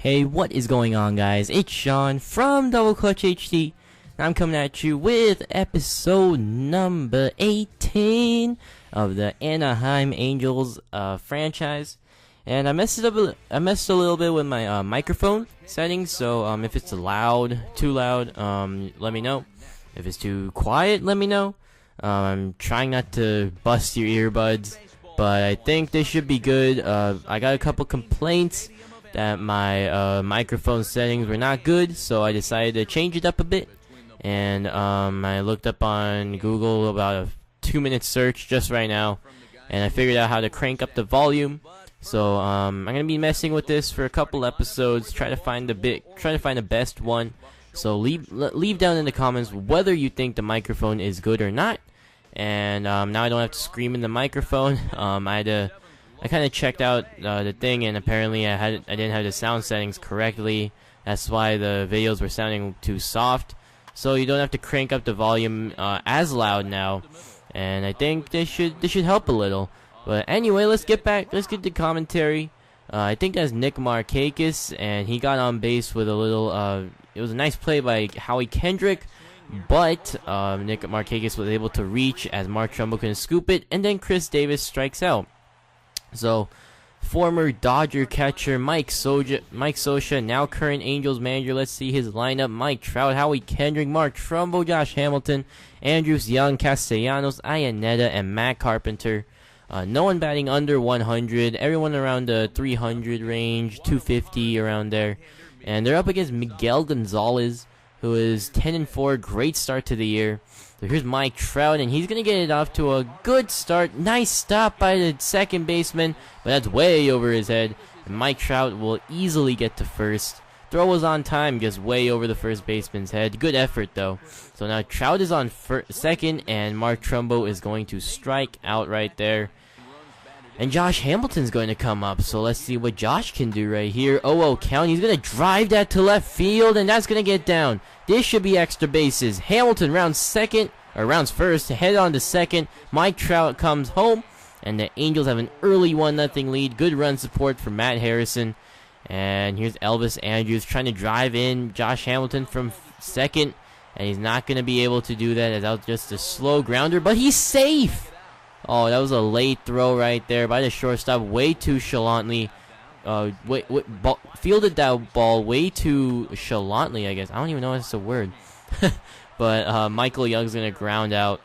Hey, what is going on, guys? It's Sean from DoubleClutchHD. I'm coming at you with episode number 18 of the Anaheim Angels franchise. And I messed a little bit with my microphone settings. So if it's too loud, let me know. If it's too quiet, let me know. I'm trying not to bust your earbuds, but I think this should be good. I got a couple complaints that my microphone settings were not good, so I decided to change it up a bit. And I looked up on Google about a 2-minute search just right now, and I figured out how to crank up the volume. So I'm gonna be messing with this for a couple episodes, try to find the best one. So leave down in the comments whether you think the microphone is good or not. And now I don't have to scream in the microphone. I kind of checked out the thing, and apparently I didn't have the sound settings correctly. That's why the videos were sounding too soft. So you don't have to crank up the volume as loud now, and I think this should help a little. But anyway, let's get to commentary. I think that's Nick Markakis, and he got on base with a little. It was a nice play by Howie Kendrick, but Nick Markakis was able to reach as Mark Trumbo couldn't scoop it, and then Chris Davis strikes out. So, former Dodger catcher Mike Scioscia, now current Angels manager. Let's see his lineup: Mike Trout, Howie Kendrick, Mark Trumbo, Josh Hamilton, Andrews, Young, Castellanos, Iannetta, and Matt Carpenter. No one batting under 100. Everyone around the 300 range, 250 around there. And they're up against Miguel Gonzalez, who is 10-4. Great start to the year. So here's Mike Trout, and he's going to get it off to a good start. Nice stop by the second baseman, but that's way over his head. And Mike Trout will easily get to first. Throw was on time, just way over the first baseman's head. Good effort, though. So now Trout is on second, and Mark Trumbo is going to strike out right there. And Josh Hamilton's going to come up, so let's see what Josh can do right here. 0-0 count. He's going to drive that to left field, and that's going to get down. This should be extra bases. Hamilton rounds first, head on to second. Mike Trout comes home, and the Angels have an early 1-0 lead. Good run support from Matt Harrison. And here's Elvis Andrews trying to drive in Josh Hamilton from second, and he's not going to be able to do that as that was just a slow grounder, but he's safe. Oh, that was a late throw right there by the shortstop, way too chalantly. Fielded that ball way too chalantly, I guess. I don't even know if that's a word. But Michael Young's going to ground out,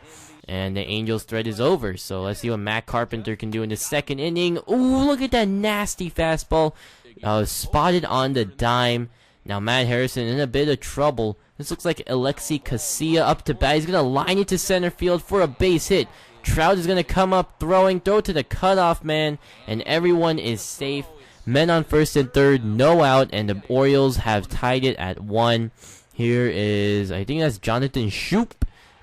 and the Angels' threat is over. So let's see what Matt Carpenter can do in the second inning. Ooh, look at that nasty fastball. Spotted on the dime. Now Matt Harrison in a bit of trouble. This looks like Alexi Casilla up to bat. He's going to line it to center field for a base hit. Trout is going to come up throwing, throw to the cutoff man, and everyone is safe. Men on first and third, no out, and the Orioles have tied it at 1. Here is, I think that's Jonathan Schoop,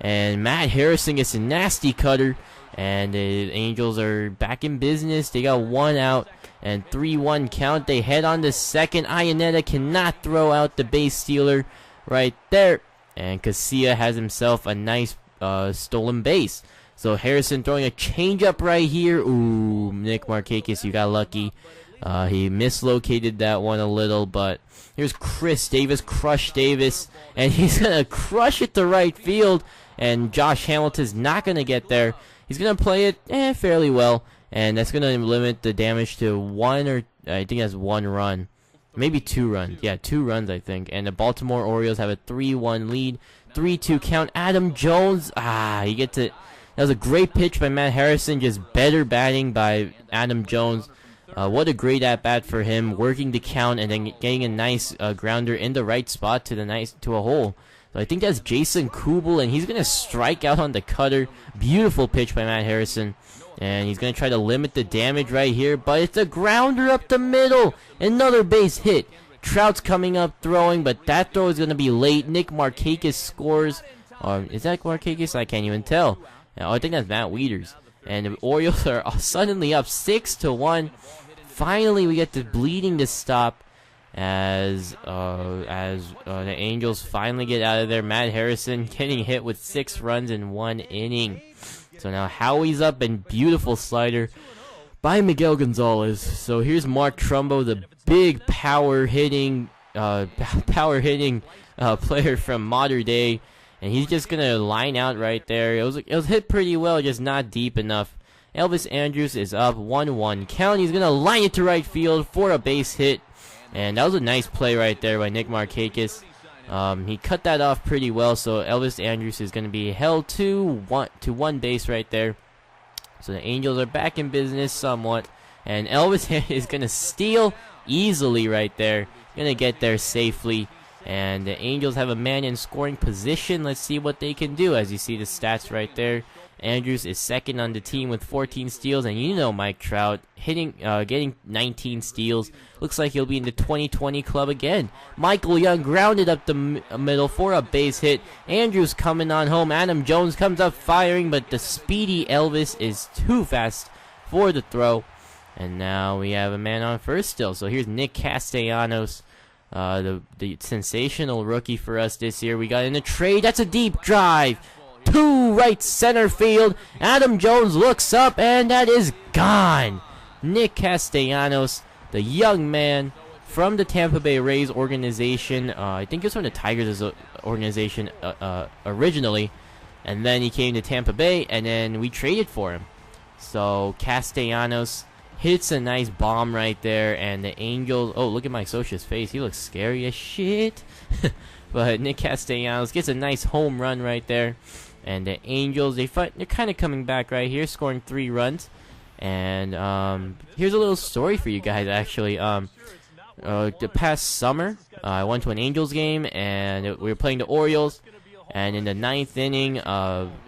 and Matt Harrison gets a nasty cutter, and the Angels are back in business. They got 1 out, and 3-1 count. They head on to second. Iannetta cannot throw out the base stealer right there, and Casilla has himself a nice stolen base. So Harrison throwing a changeup right here. Ooh, Nick Markakis, you got lucky. He mislocated that one a little, but here's Chris Davis, Crush Davis, and he's going to crush it to right field, and Josh Hamilton's not going to get there. He's going to play it fairly well, and that's going to limit the damage to 1, or I think that's 1 run. Maybe 2 runs. Yeah, 2 runs, I think. And the Baltimore Orioles have a 3-1 lead. 3-2 count. Adam Jones. He gets it. That was a great pitch by Matt Harrison, just better batting by Adam Jones. What a great at-bat for him, working the count and then getting a nice grounder in the right spot to a hole. So I think that's Jason Kubel, and he's going to strike out on the cutter. Beautiful pitch by Matt Harrison, and he's going to try to limit the damage right here, but it's a grounder up the middle. Another base hit. Trout's coming up throwing, but that throw is going to be late. Nick Markakis scores. Is that Markakis? I can't even tell. I think that's Matt Wieters. And the Orioles are suddenly up 6-1. Finally, we get the bleeding to stop as the Angels finally get out of there. Matt Harrison getting hit with 6 runs in 1 inning. So now Howie's up, and beautiful slider by Miguel Gonzalez. So here's Mark Trumbo, the big power hitting player from modern day, and he's just gonna line out right there. It was hit pretty well, just not deep enough. Elvis Andrus is up 1-1 count. He's gonna line it to right field for a base hit, and that was a nice play right there by Nick Markakis. He cut that off pretty well, so Elvis Andrus is gonna be held to one base right there. So the Angels are back in business somewhat, and Elvis is gonna steal easily right there. Gonna get there safely, and the Angels have a man in scoring position. Let's see what they can do. As you see the stats right there, Andrus is second on the team with 14 steals, and you know Mike Trout getting 19 steals. Looks like he'll be in the 2020 club again. Michael Young grounded up the middle for a base hit. Andrus coming on home. Adam Jones comes up firing, but the speedy Elvis is too fast for the throw. And now we have a man on first still. So here's Nick Castellanos, the sensational rookie for us this year. We got in a trade. That's a deep drive to right center field. Adam Jones looks up, and that is gone. Nick Castellanos, the young man from the Tampa Bay Rays organization. I think he was from the Tigers organization originally, and then he came to Tampa Bay, and then we traded for him. So Castellanos hits a nice bomb right there, and the Angels, oh, look at Mike Scioscia's face. He looks scary as shit. But Nick Castellanos gets a nice home run right there. And the Angels, they're kind of coming back right here, scoring 3 runs. And here's a little story for you guys, actually. The past summer, I went to an Angels game, and we were playing the Orioles. And in the 9th inning,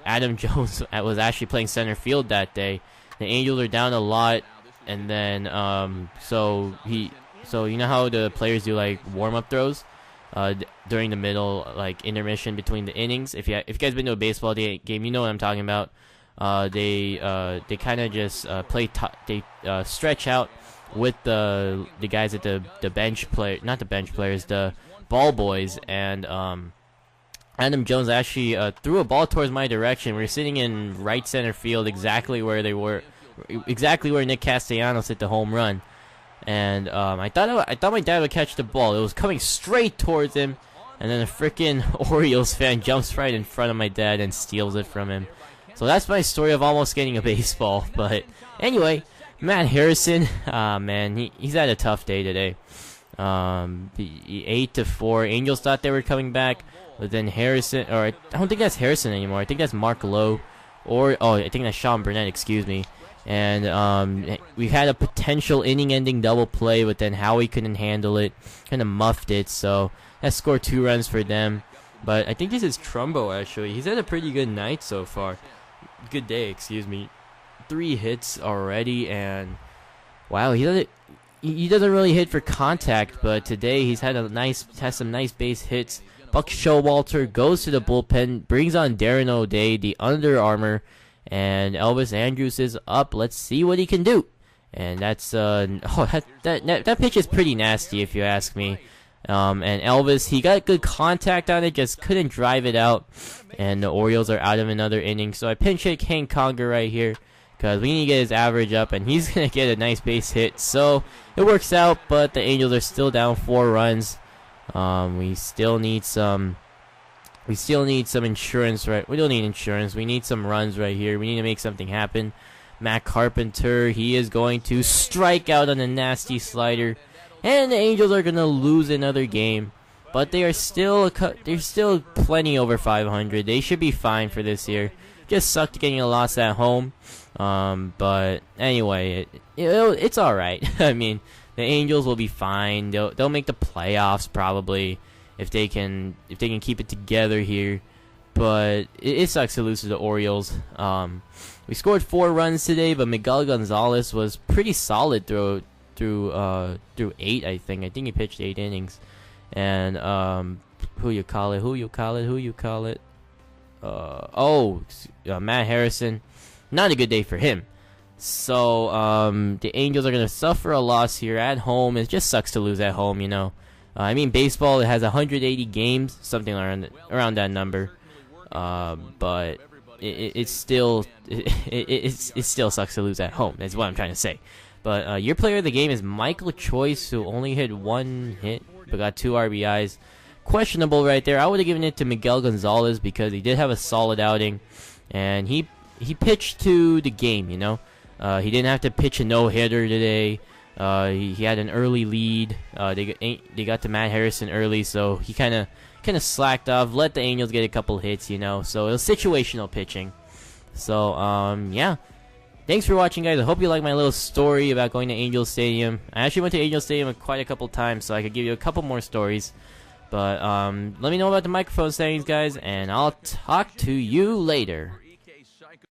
Adam Jones was actually playing center field that day. The Angels are down a lot, and then so you know how the players do like warm-up throws during the middle, like intermission between the innings. If you guys been to a baseball game, you know what I'm talking about. They kind of just stretch out with the guys at the bench play, not the bench players, the ball boys, and Adam Jones actually threw a ball towards my direction. We were sitting in right center field, exactly where Nick Castellanos hit the home run. And I thought my dad would catch the ball. It was coming straight towards him, and then a freaking Orioles fan jumps right in front of my dad and steals it from him. So that's my story of almost getting a baseball. But anyway, Matt Harrison, man, he's had a tough day today. 8-4. Angels thought they were coming back, but then Harrison, or I don't think that's Harrison anymore. I think that's Mark Lowe, I think that's Sean Burnett. Excuse me. And we had a potential inning-ending double play, but then Howie couldn't handle it, kind of muffed it. So that scored 2 runs for them. But I think this is Trumbo, actually. He's had a pretty good night so far. Good day, excuse me. 3 hits already, and wow, he doesn't really hit for contact, but today he's had some nice base hits. Buck Showalter goes to the bullpen, brings on Darren O'Day, the Under Armour, and Elvis Andrus is up. Let's see what he can do. And that's that pitch is pretty nasty, if you ask me. And Elvis, he got good contact on it, just couldn't drive it out. And the Orioles are out of another inning. So I pinch hit Hank Conger right here, because we need to get his average up, and he's going to get a nice base hit. So it works out, but the Angels are still down 4 runs. We still need some insurance, right? We don't need insurance. We need some runs right here. We need to make something happen. Matt Carpenter, he is going to strike out on a nasty slider. And the Angels are going to lose another game. But they're still plenty over 500. They should be fine for this year. Just sucked getting a loss at home. But anyway, it's all right. I mean, the Angels will be fine. They'll make the playoffs probably if they can keep it together here. But it sucks to lose to the Orioles. We scored 4 runs today, but Miguel Gonzalez was pretty solid through 8. I think he pitched 8 innings. And who you call it? Matt Harrison. Not a good day for him. So the Angels are gonna suffer a loss here at home. It just sucks to lose at home, you know. I mean, baseball, it has 180 games, something around that number. But it still it still sucks to lose at home. That's what I'm trying to say. But your player of the game is Michael Choice, who only hit 1 hit but got 2 RBIs. Questionable right there. I would have given it to Miguel Gonzalez because he did have a solid outing, and he pitched to the game. You know, he didn't have to pitch a no-hitter today. He had an early lead. They got to Matt Harrison early, so he kind of slacked off. Let the Angels get a couple hits, you know. So it was situational pitching. So yeah. Thanks for watching, guys. I hope you like my little story about going to Angels Stadium. I actually went to Angels Stadium quite a couple times, so I could give you a couple more stories. But let me know about the microphone settings, guys, and I'll talk to you later.